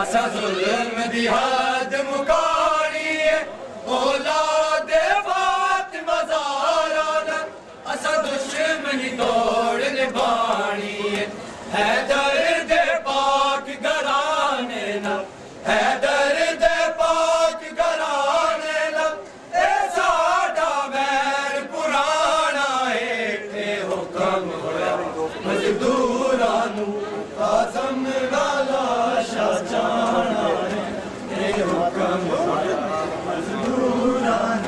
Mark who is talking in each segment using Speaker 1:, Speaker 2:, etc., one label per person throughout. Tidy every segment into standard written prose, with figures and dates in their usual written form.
Speaker 1: असा जुल्म दी हद मुकानी है औलाद फातिमा ज़हरा दा असा दुश्मनी तोड़ निभानी है दर्द पाक घराने ना है दर्द पाक घराने ना ए साडा वैर पुराना है ए हुक्म होया मजदूरां नू आज़म वाला जाना है हुक्म मजदूरां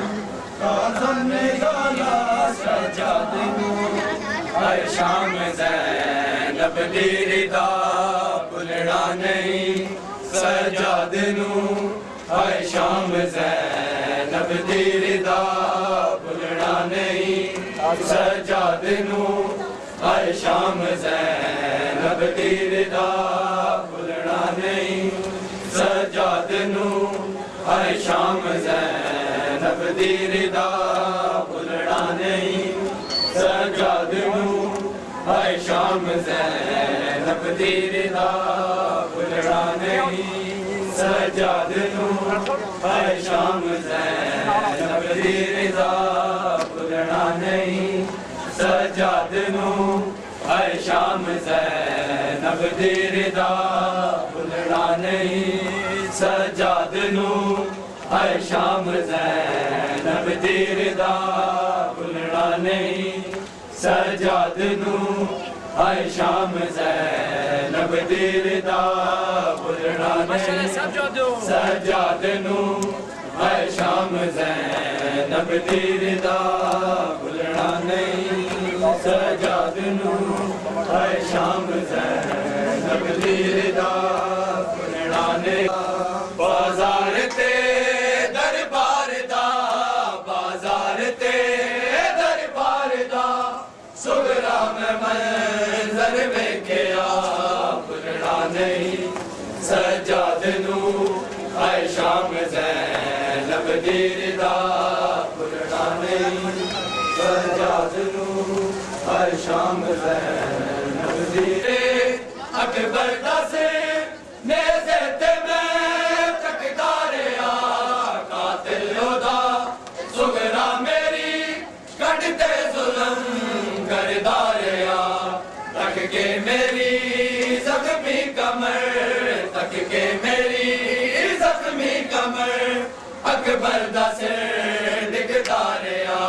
Speaker 1: आज़म वाला सजा दे हर शाम ज़ैनब दी रिदा भुलना नहीं सजाद नू हर शाम ज़ैनब दी रिदा भुलना नहीं सजाद नू हर शाम ज़ैनब दी रिदा भुलना नहीं सजाद नू हर शाम ज़ैनब दी रिदा भुलना नहीं सजाद नू हर शाम ज़ैनब दी रिदा भुलना नहीं सजाद नू हर शाम ज़ैनब दी रिदा भुलना नहीं सजाद नू हर शाम ज़ैनब दी रिदा भुलना नहीं सजाद नू हर शाम ज़ैनब दी रिदा भुलना नहीं सजाद नू हर शाम ज़ैनब दी रिदा भुलना नहीं सजाद नू हर शाम ज़ैनब दी रिदा भुलना नहीं सजाद नू हर शाम ज़ैनब दी रिदा भुलना नहीं बाज़ार ते दरबार दा बाज़ार ते दरबार दा सुगरा में मंज़र वेखिया भुलना नहीं सजाद नू हर शाम ज़ैनब दी रिदा भुलना नहीं सजाद नू हर शाम ज़ैनब दी अकबर दा से नेज़े ते मैं तकदारे आ कातिल ओदा सुगरा मेरी कटते जुल्म करदारे आ तक के मेरी ज़ख्मी कमर तक के मेरी ज़ख्मी कमर अकबर दा सिर दिखदारे आ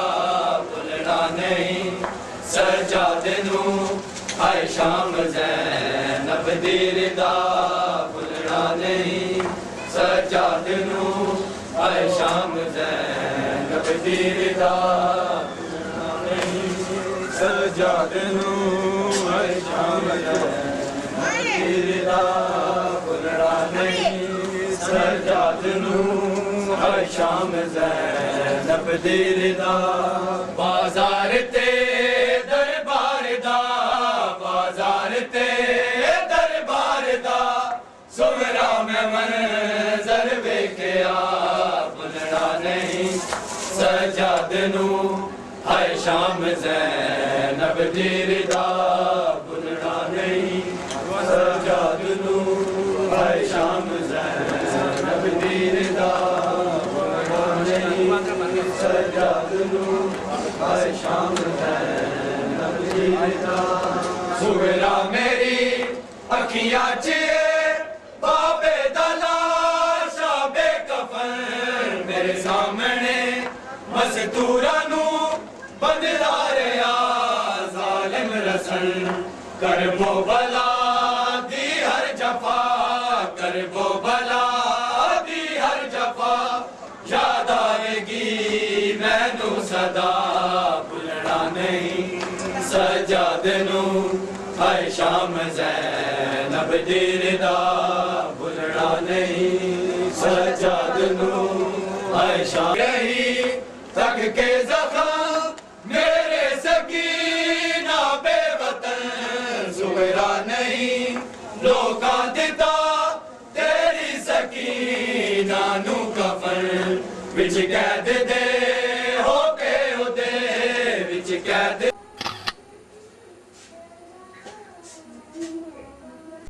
Speaker 1: भुलना नहीं सजाद नू हर शाम ज़ैनब दी रिदा भुलना नहीं सजाद नू हर शाम ज़ैनब दी रिदा भुलना नहीं सजाद नू हर शाम ज़ैनब दी रिदा भुलना नहीं सजाद नू हर शाम ज़ैनब दी रिदा बाज़ार ते दरबार दा बाज़ार ते दरबार दा सुगरा में मंज़र वेखिया भुलना नहीं सजाद नू हर शाम ज़ैनब दी रिदा भुलना नहीं सजाद नू हर शाम ज़ैनब दी रिदा भुलना नहीं सजाद नू हर शाम अखियां चिए बाबे दलाशा बेकफन मेरे सामने मजदूरा नू बंददा रहा जालिम रसन करबो बला दी हर जफा करबो बला दी हर जफा याद आएगी मैनू सदा भुलना नहीं सजाद नू हाय शाम ज़ैनब दी रिदा भुलना नहीं सजाद नू हाय शाम रही तक के ज़ख़म मेरे सकीना बेवतन ज़ुहरा नहीं लोका दिता तेरी सकीना नू कफन विच कैद दे